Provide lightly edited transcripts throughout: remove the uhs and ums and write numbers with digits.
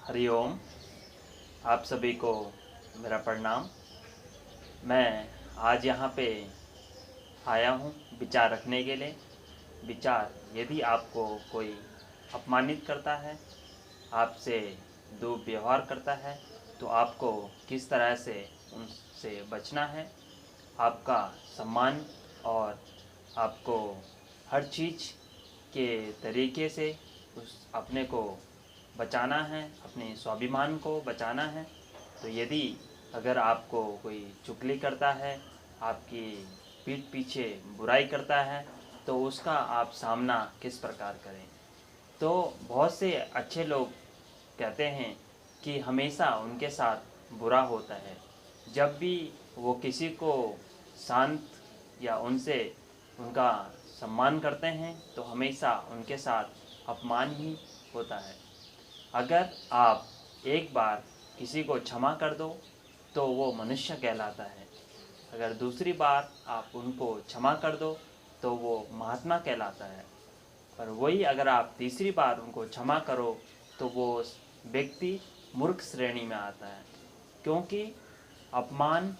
हरिओम। आप सभी को मेरा प्रणाम। मैं आज यहाँ पे आया हूँ विचार रखने के लिए। विचार, यदि आपको कोई अपमानित करता है, आपसे दुर्व्यवहार करता है, तो आपको किस तरह से उनसे बचना है। आपका सम्मान और आपको हर चीज़ के तरीके से उस अपने को बचाना है, अपने स्वाभिमान को बचाना है। तो यदि अगर आपको कोई चुगली करता है, आपकी पीठ पीछे बुराई करता है, तो उसका आप सामना किस प्रकार करें। तो बहुत से अच्छे लोग कहते हैं कि हमेशा उनके साथ बुरा होता है। जब भी वो किसी को शांत या उनसे उनका सम्मान करते हैं, तो हमेशा उनके साथ अपमान ही होता है। अगर आप एक बार किसी को क्षमा कर दो, तो वो मनुष्य कहलाता है। अगर दूसरी बार आप उनको क्षमा कर दो, तो वो महात्मा कहलाता है। और वही अगर आप तीसरी बार उनको क्षमा करो, तो वो व्यक्ति मूर्ख श्रेणी में आता है। क्योंकि अपमान,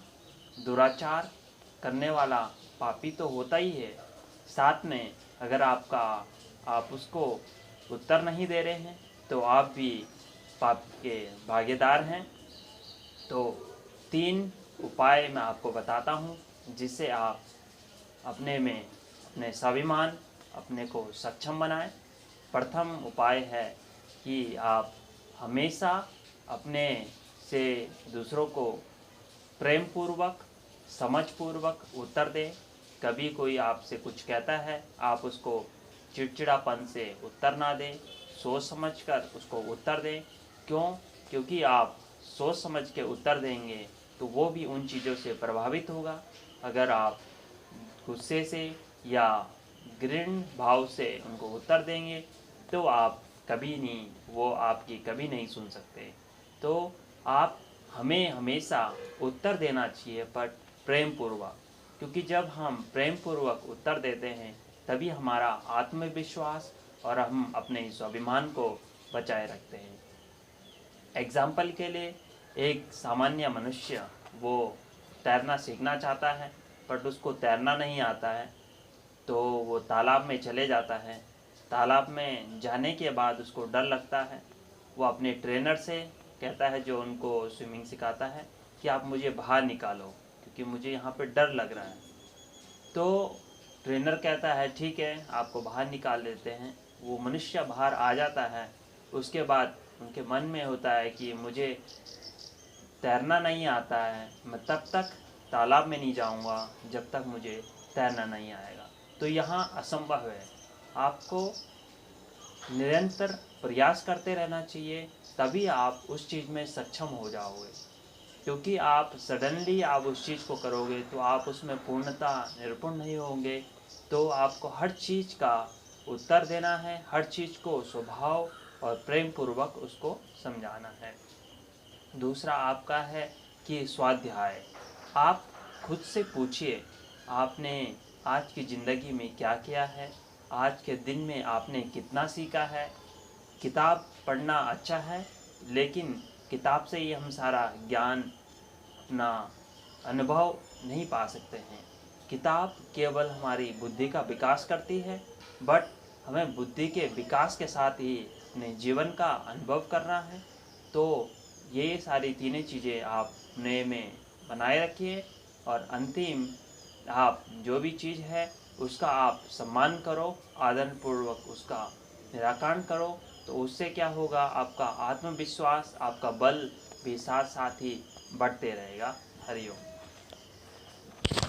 दुराचार करने वाला पापी तो होता ही है, साथ में अगर आप उसको उत्तर नहीं दे रहे हैं, तो आप भी पाप के भागीदार हैं। तो 3 उपाय मैं आपको बताता हूँ, जिससे आप अपने स्वाभिमान, अपने को सक्षम बनाएं। प्रथम उपाय है कि आप हमेशा अपने से दूसरों को प्रेम पूर्वक, समझ पूर्वक उत्तर दें। कभी कोई आपसे कुछ कहता है, आप उसको चिड़चिड़ापन से उत्तर ना दें, सोच समझकर उसको उत्तर दें। क्यों? क्योंकि आप सोच समझ के उत्तर देंगे तो वो भी उन चीज़ों से प्रभावित होगा। अगर आप गुस्से से या घृण भाव से उनको उत्तर देंगे, तो आप कभी नहीं, वो आपकी कभी नहीं सुन सकते। तो आप हमें हमेशा उत्तर देना चाहिए, पर प्रेम पूर्वक। क्योंकि जब हम प्रेम पूर्वक उत्तर देते हैं, तभी हमारा आत्मविश्वास और हम अपने स्वाभिमान को बचाए रखते हैं। एग्जाम्पल के लिए, एक सामान्य मनुष्य वो तैरना सीखना चाहता है, बट उसको तैरना नहीं आता है, तो वो तालाब में चले जाता है। तालाब में जाने के बाद उसको डर लगता है। वो अपने ट्रेनर से कहता है, जो उनको स्विमिंग सिखाता है, कि आप मुझे बाहर निकालो, क्योंकि मुझे यहाँ पे डर लग रहा है। तो ट्रेनर कहता है, ठीक है, आपको बाहर निकाल देते हैं। वो मनुष्य बाहर आ जाता है। उसके बाद उनके मन में होता है कि मुझे तैरना नहीं आता है, मैं तब तक तालाब में नहीं जाऊंगा जब तक मुझे तैरना नहीं आएगा। तो यहाँ असंभव है। आपको निरंतर प्रयास करते रहना चाहिए, तभी आप उस चीज़ में सक्षम हो जाओगे। क्योंकि आप सडनली आप उस चीज़ को करोगे, तो आप उसमें पूर्णतः निपुण नहीं होंगे। तो आपको हर चीज़ का उत्तर देना है, हर चीज़ को स्वभाव और प्रेम पूर्वक उसको समझाना है। दूसरा आपका है कि स्वाध्याय। आप खुद से पूछिए, आपने आज की ज़िंदगी में क्या किया है, आज के दिन में आपने कितना सीखा है। किताब पढ़ना अच्छा है, लेकिन किताब से ही हम सारा ज्ञान, अपना अनुभव नहीं पा सकते हैं। किताब केवल हमारी बुद्धि का विकास करती है, बट हमें बुद्धि के विकास के साथ ही अपने जीवन का अनुभव करना है। तो ये सारी तीनों चीज़ें आप अपने में बनाए रखिए, और अंतिम, आप जो भी चीज़ है उसका आप सम्मान करो, आदरपूर्वक उसका निराकरण करो। तो उससे क्या होगा, आपका आत्मविश्वास, आपका बल भी साथ साथ ही बढ़ते रहेगा। हरिओम।